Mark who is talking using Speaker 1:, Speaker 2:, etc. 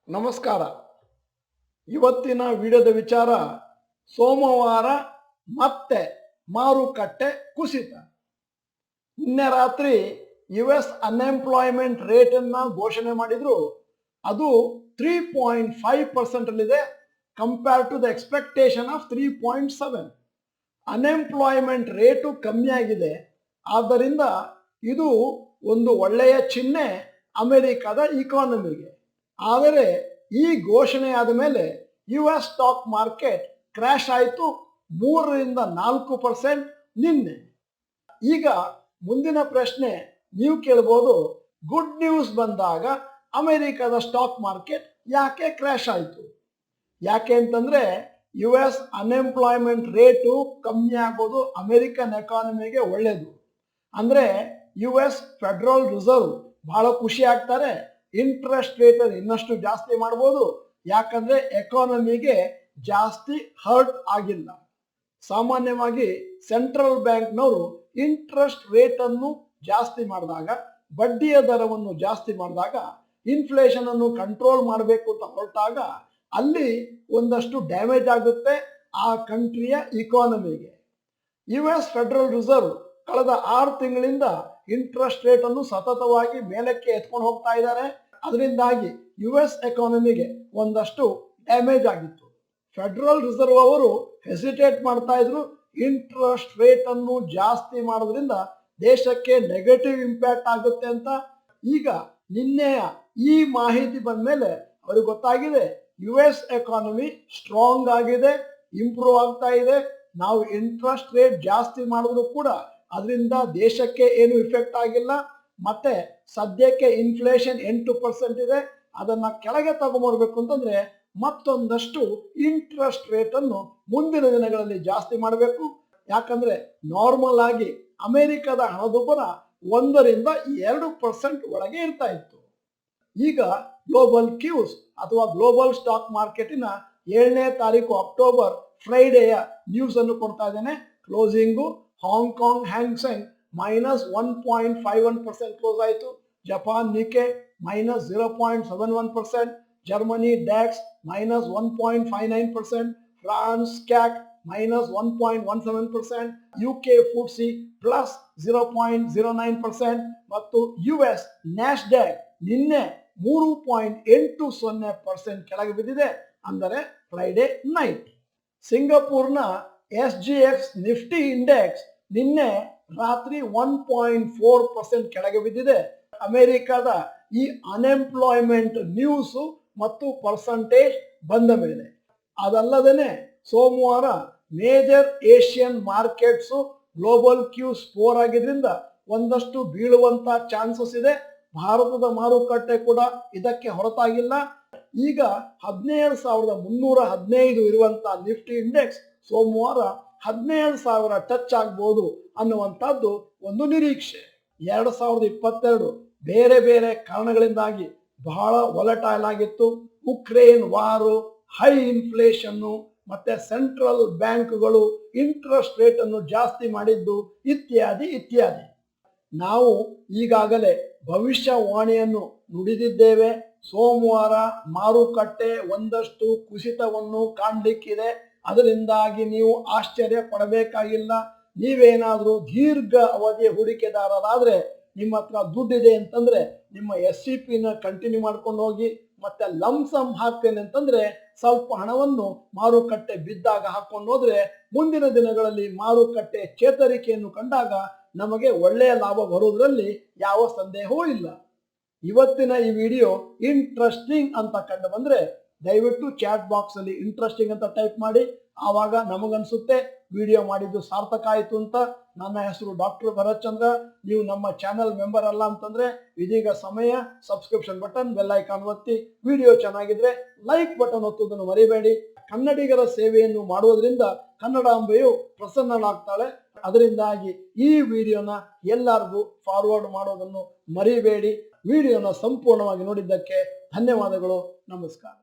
Speaker 1: ನಮಸ್ಕಾರ. ಇವತ್ತಿನ ವಿಡಿಯೋದ ವಿಚಾರ ಸೋಮವಾರ ಮತ್ತೆ ಮಾರುಕಟ್ಟೆ ಕುಸಿತ. ನಿನ್ನೆ ರಾತ್ರಿ US ಅನ್ಎಂಪ್ಲಾಯ್ಮೆಂಟ್ ರೇಟ್ ಅನ್ನ ಘೋಷಣೆ ಮಾಡಿದ್ರು. ಅದು 3.5% ಅಲ್ಲಿದೆ compare to the expectation of 3.7. Unemployment rate ಕಮ್ಮಿ ಆಗಿದೆ. ಆದ್ದರಿಂದ ಇದು ಒಂದು ಒಳ್ಳೆಯ ಚಿಹ್ನೆ ಅಮೆರಿಕದ ಇಕಾನಮಿಗೆ. ಆದರೆ ಈ ಘೋಷಣೆ ಆದ ಮೇಲೆ US ಸ್ಟಾಕ್ ಮಾರ್ಕೆಟ್ ಕ್ರ್ಯಾಶ್ ಆಯಿತು 3ರಿಂದ 4% ನಿನ್ನೆ. ಈಗ ಮುಂದಿನ ಪ್ರಶ್ನೆ ನೀವು ಕೇಳಬಹುದು, ಗುಡ್ ನ್ಯೂಸ್ ಬಂದಾಗ ಅಮೆರಿಕದ ಸ್ಟಾಕ್ ಮಾರ್ಕೆಟ್ ಯಾಕೆ ಕ್ರ್ಯಾಶ್ ಆಯಿತು? ಯಾಕೆ ಅಂತಂದ್ರೆ US ಅನ್ಎಂಪ್ಲಾಯ್ಮೆಂಟ್ ರೇಟು ಕಮ್ಮಿ ಆಗೋದು ಅಮೆರಿಕನ್ ಎಕಾನಮಿಗೆ ಒಳ್ಳೆಯದು. ಅಂದ್ರೆ US ಫೆಡರಲ್ ರಿಸರ್ವ್ ಬಹಳ ಖುಷಿ ಆಗ್ತಾರೆ, ಇಂಟ್ರೆಸ್ಟ್ ರೇಟ್ ಇನ್ನಷ್ಟು ಜಾಸ್ತಿ ಮಾಡಬಹುದು. ಯಾಕಂದ್ರೆ ಎಕಾನಮಿಗೆ ಜಾಸ್ತಿ ಹರ್ಟ್ ಆಗಿಲ್ಲ. ಸಾಮಾನ್ಯವಾಗಿ ಸೆಂಟ್ರಲ್ ಬ್ಯಾಂಕ್ನವರು ಇಂಟ್ರೆಸ್ಟ್ ರೇಟ್ ಅನ್ನು ಜಾಸ್ತಿ ಮಾಡಿದಾಗ, ಬಡ್ಡಿಯ ದರವನ್ನು ಜಾಸ್ತಿ ಮಾಡಿದಾಗ, ಇನ್ಫ್ಲೇಷನ್ ಅನ್ನು ಕಂಟ್ರೋಲ್ ಮಾಡಬೇಕು ಅಂತ ಹೊರಟಾಗ ಅಲ್ಲಿ ಒಂದಷ್ಟು ಡ್ಯಾಮೇಜ್ ಆಗುತ್ತೆ ಆ ಕಂಟ್ರಿಯ ಇಕಾನಮಿಗೆ. US ಫೆಡರಲ್ ರಿಸರ್ವ್ ಕಳೆದ 6 ತಿಂಗಳಿಂದ ಇಂಟ್ರೆಸ್ಟ್ ರೇಟ್ ಅನ್ನು ಸತತವಾಗಿ ಮೇಲಕ್ಕೆ ಎತ್ಕೊಂಡು ಹೋಗ್ತಾ ಇದ್ದಾರೆ. ಅದರಿಂದಾಗಿ US ಎಕಾನಮಿಗೆ ಒಂದಷ್ಟು ಡ್ಯಾಮೇಜ್ ಆಗಿತ್ತು. ಫೆಡರಲ್ ರಿಸರ್ವ್ ಅವರು ಹೆಸಿಟೇಟ್ ಮಾಡ್ತಾ ಇದ್ರು, ಇಂಟ್ರೆಸ್ಟ್ ರೇಟ್ ಅನ್ನು ಜಾಸ್ತಿ ಮಾಡೋದ್ರಿಂದ ದೇಶಕ್ಕೆ ನೆಗೆಟಿವ್ ಇಂಪ್ಯಾಕ್ಟ್ ಆಗುತ್ತೆ ಅಂತ. ಈಗ ನಿನ್ನೆಯ ಈ ಮಾಹಿತಿ ಬಂದ ಮೇಲೆ ಅವ್ರಿಗೆ ಗೊತ್ತಾಗಿದೆ, US ಎಕಾನಮಿ ಸ್ಟ್ರಾಂಗ್ ಆಗಿದೆ, ಇಂಪ್ರೂವ್ ಆಗ್ತಾ ಇದೆ. ನಾವು ಇಂಟ್ರೆಸ್ಟ್ ರೇಟ್ ಜಾಸ್ತಿ ಮಾಡಿದ್ರು ಕೂಡ ಅದರಿಂದ ದೇಶಕ್ಕೆ ಏನು ಇಫೆಕ್ಟ್ ಆಗಿಲ್ಲ. ಮತ್ತೆ ಸದ್ಯಕ್ಕೆ ಇನ್ಫ್ಲೇಷನ್ 8% ಇದೆ. ಅದನ್ನ ಕೆಳಗೆ ತಗೊಂಡ್ಬರ್ಬೇಕು ಅಂತಂದ್ರೆ ಮತ್ತೊಂದಷ್ಟು ಇಂಟ್ರೆಸ್ಟ್ ರೇಟ್ ಅನ್ನು ಮುಂದಿನ ದಿನಗಳಲ್ಲಿ ಜಾಸ್ತಿ ಮಾಡಬೇಕು. ಯಾಕಂದ್ರೆ ನಾರ್ಮಲ್ ಆಗಿ ಅಮೆರಿಕದ ಹಣದುಬ್ಬರ 1ರಿಂದ 2% ಒಳಗೆ ಇರ್ತಾ ಇತ್ತು. ಈಗ ಗ್ಲೋಬಲ್ ಕ್ಯೂಸ್ ಅಥವಾ ಗ್ಲೋಬಲ್ ಸ್ಟಾಕ್ ಮಾರ್ಕೆಟಿನ 7ನೇ ತಾರೀಕು ಅಕ್ಟೋಬರ್ ಫ್ರೈಡೆಯ ನ್ಯೂಸ್ ಅನ್ನು ಕೊಡ್ತಾ ಇದ್ದೇನೆ. ಕ್ಲೋಸಿಂಗು ಹಾಂಗ್ಕಾಂಗ್ ಹ್ಯಾಂಗ್ಸೆಂಗ್ -1.51% ಕ್ಲೋಸ್ ಆಯಿತು. Japan Nikkei -0.71%, Germany DAX -1.59%, France CAC -1.17%, UK FTSE +0.09% ಮತ್ತು US ನ್ಯಾಸ್ಡ್ಯಾಕ್ ನಿನ್ನೆ 3.80% ಕೆಳಗೆ ಬಿದ್ದಿದೆ, ಅಂದರೆ ಫ್ರೈಡೆ ನೈಟ್. ಸಿಂಗಪೂರ್ನ SGX ನಿಫ್ಟಿ ಇಂಡೆಕ್ಸ್ ನಿನ್ನೆ ರಾತ್ರಿ 1.4% ಕೆಳಗೆ ಬಿದ್ದಿದೆ. ಅಮೆರಿಕದ ಈ ಅನ್ಎಂಪ್ಲಾಯ್ಮೆಂಟ್ ನ್ಯೂಸ್ ಮತ್ತು ಪರ್ಸೆಂಟೇಜ್ ಬಂದ ಮೇಲೆ. ಅದಲ್ಲದೆ ಸೋಮವಾರ major Asian markets global Qs 4 ಆಗಿದ್ರಿಂದ ಒಂದಷ್ಟು ಬೀಳುವಂತ ಚಾನ್ಸಸ್ ಇದೆ. ಭಾರತದ ಮಾರುಕಟ್ಟೆ ಕೂಡ ಇದಕ್ಕೆ ಹೊರತಾಗಿಲ್ಲ. ಈಗ 17,315 ಇರುವಂತ ನಿಫ್ಟಿ ಇಂಡೆಕ್ಸ್ ಸೋಮವಾರ 17,000 ಟಚ್ ಆಗ್ಬೋದು ಅನ್ನುವಂಥದ್ದು ಒಂದು ನಿರೀಕ್ಷೆ. 2022 ಬೇರೆ ಬೇರೆ ಕಾರಣಗಳಿಂದಾಗಿ ಬಹಳ ವೊಲಟೈಲ್ ಆಗಿತ್ತು. ಉಕ್ರೇನ್ ವಾರು, ಹೈ ಇನ್ಫ್ಲೇಷನ್ನು, ಮತ್ತೆ ಸೆಂಟ್ರಲ್ ಬ್ಯಾಂಕ್ಗಳು ಇಂಟ್ರೆಸ್ಟ್ ರೇಟ್ ಅನ್ನು ಜಾಸ್ತಿ ಮಾಡಿದ್ದು ಇತ್ಯಾದಿ ಇತ್ಯಾದಿ. ನಾವು ಈಗಾಗಲೇ ಭವಿಷ್ಯವಾಣಿಯನ್ನು ನುಡಿದಿದ್ದೇವೆ. ಸೋಮವಾರ ಮಾರುಕಟ್ಟೆ ಒಂದಷ್ಟು ಕುಸಿತವನ್ನು ಕಾಣಲಿಕ್ಕಿದೆ. ಅದರಿಂದಾಗಿ ನೀವು ಆಶ್ಚರ್ಯ ಪಡಬೇಕಾಗಿಲ್ಲ. ನೀವೇನಾದರೂ ದೀರ್ಘ ಅವಧಿಯ ಹೂಡಿಕೆದಾರರಾದ್ರೆ, ನಿಮ್ಮ ಹತ್ರ ದುಡ್ಡಿದೆ ಅಂತಂದ್ರೆ ನಿಮ್ಮ SCPನ ಕಂಟಿನ್ಯೂ ಮಾಡ್ಕೊಂಡು ಹೋಗಿ. ಮತ್ತೆ ಲಂಸಮ್ ಹಾಕ್ತೇನೆ ಅಂತಂದ್ರೆ ಸ್ವಲ್ಪ ಹಣವನ್ನು ಮಾರುಕಟ್ಟೆ ಬಿದ್ದಾಗ ಹಾಕೊಂಡು ಹೋದ್ರೆ ಮುಂದಿನ ದಿನಗಳಲ್ಲಿ ಮಾರುಕಟ್ಟೆ ಚೇತರಿಕೆಯನ್ನು ಕಂಡಾಗ ನಮಗೆ ಒಳ್ಳೆಯ ಲಾಭ ಬರುವುದರಲ್ಲಿ ಯಾವ ಸಂದೇಹವೂ ಇಲ್ಲ. ಇವತ್ತಿನ ಈ ವಿಡಿಯೋ ಇಂಟ್ರೆಸ್ಟಿಂಗ್ ಅಂತ ಕಂಡು ಬಂದ್ರೆ ದಯವಿಟ್ಟು ಚಾಟ್ ಬಾಕ್ಸ್ ಅಲ್ಲಿ ಇಂಟ್ರೆಸ್ಟಿಂಗ್ ಅಂತ ಟೈಪ್ ಮಾಡಿ. ಆವಾಗ ನಮಗನ್ಸುತ್ತೆ ವಿಡಿಯೋ ಮಾಡಿದ್ದು ಸಾರ್ಥಕ ಆಯಿತು ಅಂತ. ನನ್ನ ಹೆಸರು ಡಾಕ್ಟರ್ ಭರತ್ ಚಂದ್ರ. ನೀವು ನಮ್ಮ ಚಾನೆಲ್ ಮೆಂಬರ್ ಅಲ್ಲ ಅಂತಂದ್ರೆ ಇದೀಗ ಸಮಯ, ಸಬ್ಸ್ಕ್ರಿಪ್ಷನ್ ಬಟನ್, ಬೆಲ್ ಐಕಾನ್ ಒತ್ತಿ. ವಿಡಿಯೋ ಚೆನ್ನಾಗಿದ್ರೆ ಲೈಕ್ ಬಟನ್ ಒತ್ತುವುದನ್ನು ಮರಿಬೇಡಿ. ಕನ್ನಡಿಗರ ಸೇವೆಯನ್ನು ಮಾಡುವುದರಿಂದ ಕನ್ನಡಾಂಬೆಯು ಪ್ರಸನ್ನಳಾಗ್ತಾಳೆ. ಅದರಿಂದಾಗಿ ಈ ವಿಡಿಯೋನ ಎಲ್ಲರಿಗೂ ಫಾರ್ವರ್ಡ್ ಮಾಡೋದನ್ನು ಮರಿಬೇಡಿ. ವಿಡಿಯೋನ ಸಂಪೂರ್ಣವಾಗಿ ನೋಡಿದ್ದಕ್ಕೆ ಧನ್ಯವಾದಗಳು. ನಮಸ್ಕಾರ.